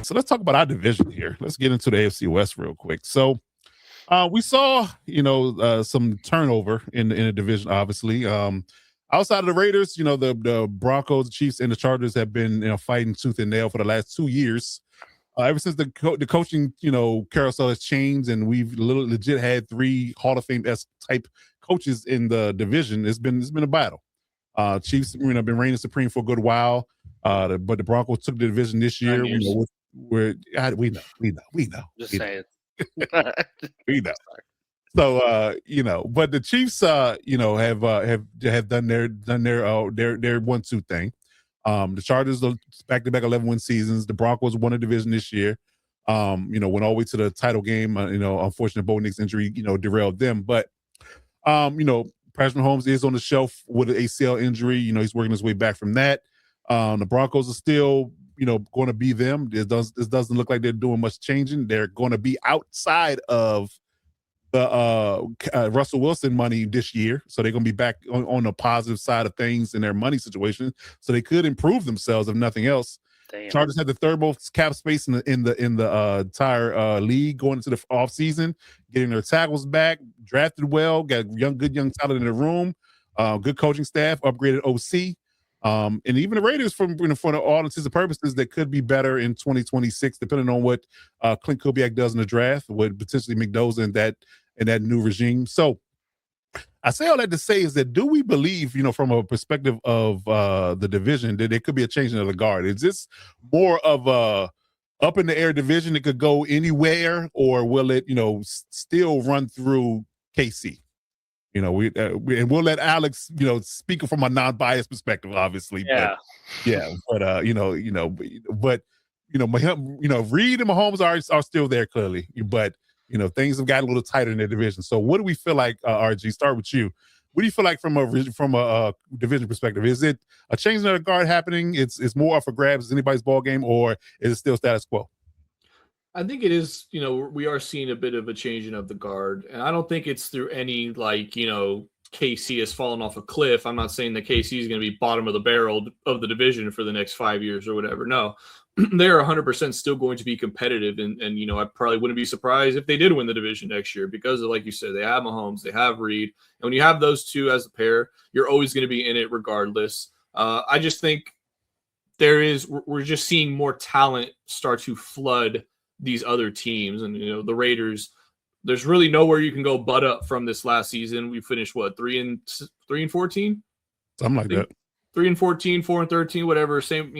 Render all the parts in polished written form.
So let's talk about our division here. Let's get into the AFC West real quick. So we saw, some turnover in the division, obviously. Outside of the Raiders, the Broncos, the Chiefs, and the Chargers have been, fighting tooth and nail for the last 2 years. Ever since the coaching, carousel has changed, and we've legit had 3 Hall of Fame-esque type coaches in the division. It's been a battle. Chiefs, been reigning supreme for a good while. But the Broncos took the division this year. We know. Just saying. We know. So but the Chiefs have done their 1-2 thing. The Chargers are back-to-back 11-win seasons. The Broncos won a division this year. Went all the way to the title game. Unfortunate Bo Nix injury, derailed them. But Patrick Mahomes is on the shelf with an ACL injury. He's working his way back from that. The Broncos are still, going to be them. It doesn't look like they're doing much changing. They're going to be outside of the Russell Wilson money this year, so they're going to be back on the positive side of things in their money situation. So they could improve themselves if nothing else. Damn. Chargers had the third most cap space in the entire league going into the offseason, getting their tackles back, drafted well, got good young talent in the room, good coaching staff, upgraded OC. And even the Raiders, for all intents and purposes, that could be better in 2026, depending on what Clint Kubiak does in the draft, with potentially McDoza in that new regime. So I say all that to say is that, do we believe, from a perspective of the division, that there could be a changing of the guard? Is this more of a up in the air division that could go anywhere, or will it, still run through KC? And we'll let Alex, speak from a non-biased perspective, obviously. Yeah. But Reed and Mahomes are still there clearly. But things have gotten a little tighter in their division. So what do we feel like, RG? Start with you. What do you feel like from a division perspective? Is it a change in the guard happening? It's more up for grabs as anybody's ball game, or is it still status quo? I think it is, we are seeing a bit of a changing of the guard, and I don't think it's through any KC has fallen off a cliff. I'm not saying that KC is going to be bottom of the barrel of the division for the next 5 years or whatever. No, they're 100% still going to be competitive, and I probably wouldn't be surprised if they did win the division next year, because of, like you said, they have Mahomes, they have Reed, and when you have those two as a pair, you're always going to be in it regardless. I just think we're just seeing more talent start to flood these other teams, and the Raiders, there's really nowhere you can go but up from this last season. We finished 3-14, something like that. 3-14, 4-13, whatever. Same,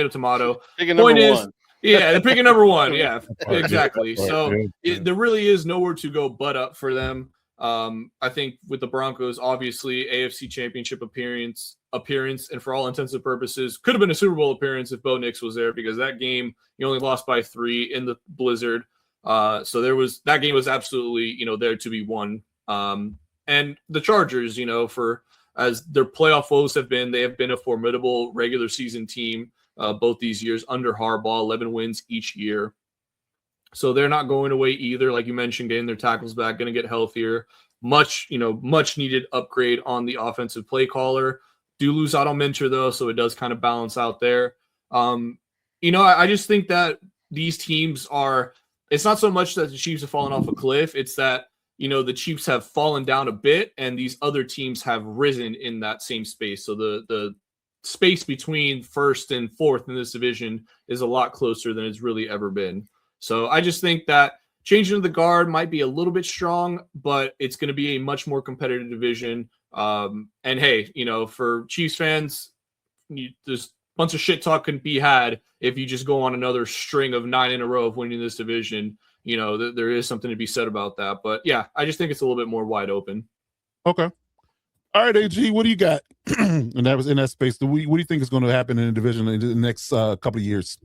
tomato. Picking number one. Yeah, they're picking number one. Yeah, exactly. So there really is nowhere to go but up for them. I think with the Broncos, obviously AFC Championship appearance, and for all intents and purposes, could have been a Super Bowl appearance if Bo Nix was there, because that game you only lost by 3 in the blizzard. So that game was absolutely there to be won. And the Chargers, for as their playoff woes have been, they have been a formidable regular season team both these years under Harbaugh, 11 wins each year. So they're not going away either. Like you mentioned, getting their tackles back, going to get healthier. Much needed upgrade on the offensive play caller. Do lose out on Minter though, so it does kind of balance out there. I just think that these teams are. It's not so much that the Chiefs have fallen off a cliff. It's that the Chiefs have fallen down a bit, and these other teams have risen in that same space. So the space between first and fourth in this division is a lot closer than it's really ever been. So I just think that changing of the guard might be a little bit strong, but it's going to be a much more competitive division. And hey, for Chiefs fans, there's a bunch of shit talk can be had if you just go on another string of 9 in a row of winning this division. There is something to be said about that. But yeah, I just think it's a little bit more wide open. Okay. All right, AG, what do you got? And that was in that space. What do you think is going to happen in the division in the next couple of years?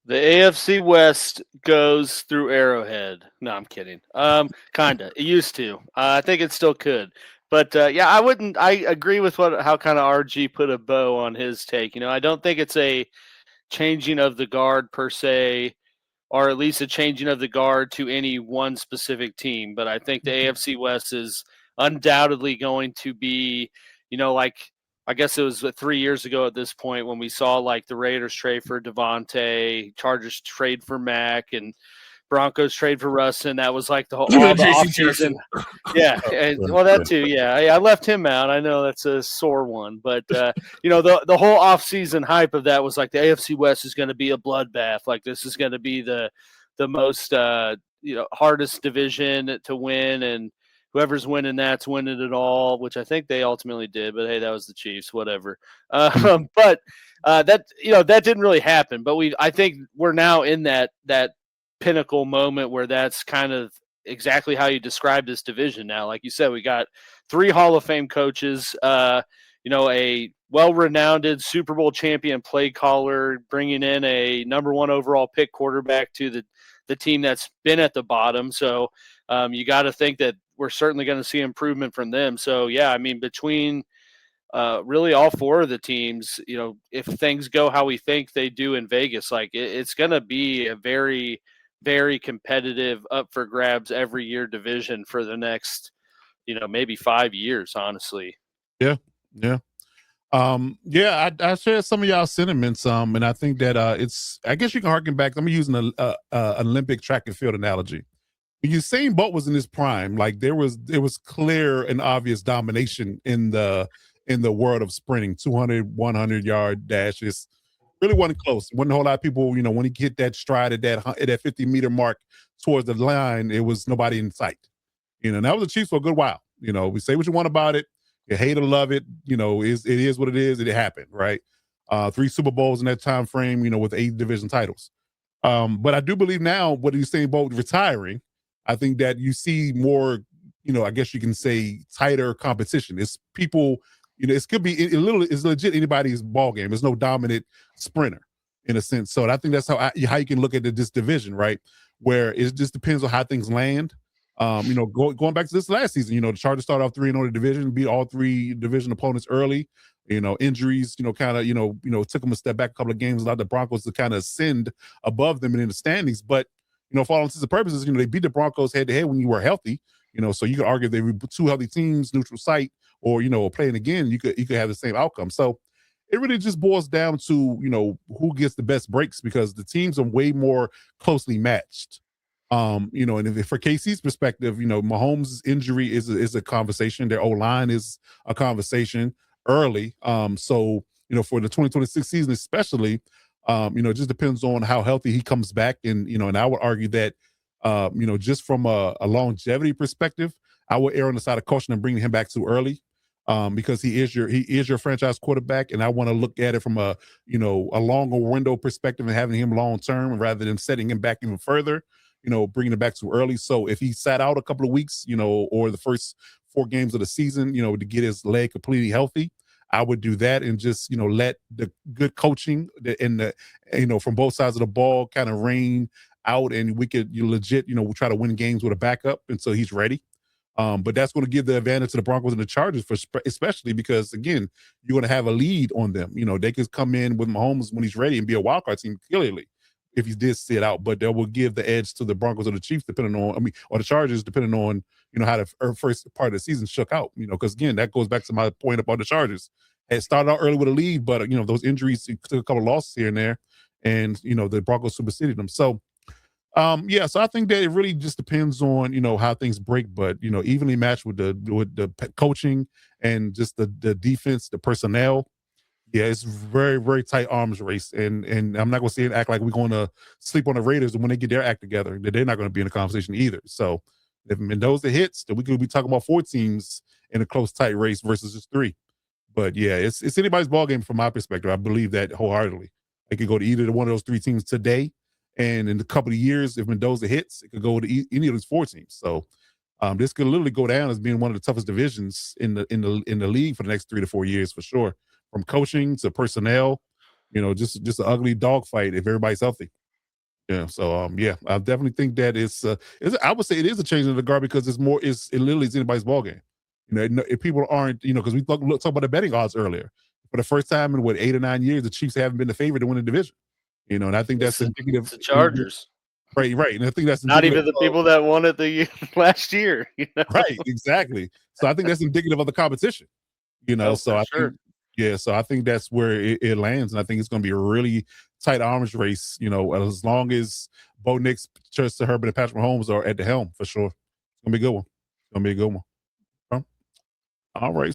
The AFC West goes through Arrowhead. No, I'm kidding. Kinda. It used to. I think it still could. But I agree with how kind of RG put a bow on his take. I don't think it's a changing of the guard per se, or at least a changing of the guard to any one specific team. But I think the AFC West is undoubtedly going to be, like I guess it was 3 years ago at this point when we saw like the Raiders trade for Devontae, Chargers trade for Mack, and Broncos trade for Russ, and that was like all the offseason. Yeah, and, well, that too. Yeah, I left him out. I know that's a sore one, but you know, the whole offseason hype of that was like the AFC West is going to be a bloodbath. Like this is going to be the most hardest division to win, and whoever's winning that's winning it all, which I think they ultimately did. But hey, that was the Chiefs, whatever. But that didn't really happen. But I think we're now in that pinnacle moment where that's kind of exactly how you describe this division now. Like you said, we got 3 Hall of Fame coaches, a well-renowned Super Bowl champion play caller, bringing in a number 1 overall pick quarterback to the team that's been at the bottom. So you got to think that we're certainly going to see improvement from them. So, yeah, I mean, between really all 4 of the teams, if things go how we think they do in Vegas, like it's going to be a very, very competitive, up for grabs every year division for the next, maybe 5 years, honestly. Yeah. I share some of y'all sentiments, and I think that I guess you can harken back. I'm using an Olympic track and field analogy. When Usain Bolt was in his prime, like there was clear and obvious domination in the world of sprinting, 200, 100-yard dashes. Really wasn't close. Wasn't a whole lot of people, when he hit that stride at that 50-meter mark towards the line, it was nobody in sight. And that was the Chiefs for a good while. We say what you want about it. You hate or love it. It is what it is. It happened, right? 3 Super Bowls in that time frame, with 8 division titles. But I do believe now, what you saying about retiring, I think that you see more, I guess you can say tighter competition. It's people, it could be it's legit anybody's ball game. There's no dominant sprinter in a sense. So I think that's how you can look at this division, right? Where it just depends on how things land. Going back to this last season, the Chargers started off 3-0 the division, beat all 3 division opponents early. Injuries, kind of, took them a step back a couple of games, allowed the Broncos to kind of ascend above them and in the standings. But, for all intents and purposes, they beat the Broncos head to head when you were healthy. So you could argue they were 2 healthy teams, neutral site, or, playing again, you could have the same outcome. So it really just boils down to, who gets the best breaks, because the teams are way more closely matched. And if, for KC's perspective, Mahomes' injury is a conversation. Their O-line is a conversation early. So, for the 2026 season especially, it just depends on how healthy he comes back. And, and I would argue that, just from a longevity perspective, I would err on the side of caution and bringing him back too early. Because he is your franchise quarterback, and I want to look at it from a longer window perspective and having him long term rather than setting him back even further. Bringing it back too early. So if he sat out a couple of weeks, or the first 4 games of the season, to get his leg completely healthy, I would do that and just let the good coaching and from both sides of the ball kind of reign out, and we could legit we'll try to win games with a backup until he's ready. But that's going to give the advantage to the Broncos and the Chargers, especially because, again, you're going to have a lead on them. They could come in with Mahomes when he's ready and be a wildcard team clearly if he did sit out. But they will give the edge to the Broncos or the Chiefs, or the Chargers, depending on, how the first part of the season shook out. Because, again, that goes back to my point about the Chargers. It started out early with a lead, but, those injuries took a couple of losses here and there, and, the Broncos superseded them. So, so I think that it really just depends on, how things break, but, evenly matched with the coaching and just the defense, the personnel. Yeah, it's very, very tight arms race. And I'm not going to say it act like we're going to sleep on the Raiders, and when they get their act together, that they're not going to be in the conversation either. So if Mendoza hits, then we could be talking about 4 teams in a close, tight race versus just 3. But yeah, it's anybody's ball game from my perspective. I believe that wholeheartedly. It could go to either one of those 3 teams today. And in a couple of years, if Mendoza hits, it could go to any of those 4 teams. So this could literally go down as being one of the toughest divisions in the league for the next 3 to 4 years for sure. From coaching to personnel, just an ugly dogfight if everybody's healthy. Yeah. So I definitely think that I would say it is a change in the guard, because it literally is anybody's ball game. If people aren't, because we talked about the betting odds earlier. For the first time in 8 or 9 years, the Chiefs haven't been the favorite to win the division. And I think that's indicative. It's the Chargers. Right. And I think that's not even the people that won it the last year. Right. Exactly. So I think that's indicative of the competition. So I think, Yeah, so I think that's where it lands, and I think it's going to be a really tight arms race. As long as Bo Nix, Justin Herbert, and Patrick Mahomes are at the helm, for sure. It's going to be a good one. It's going to be a good one. All right.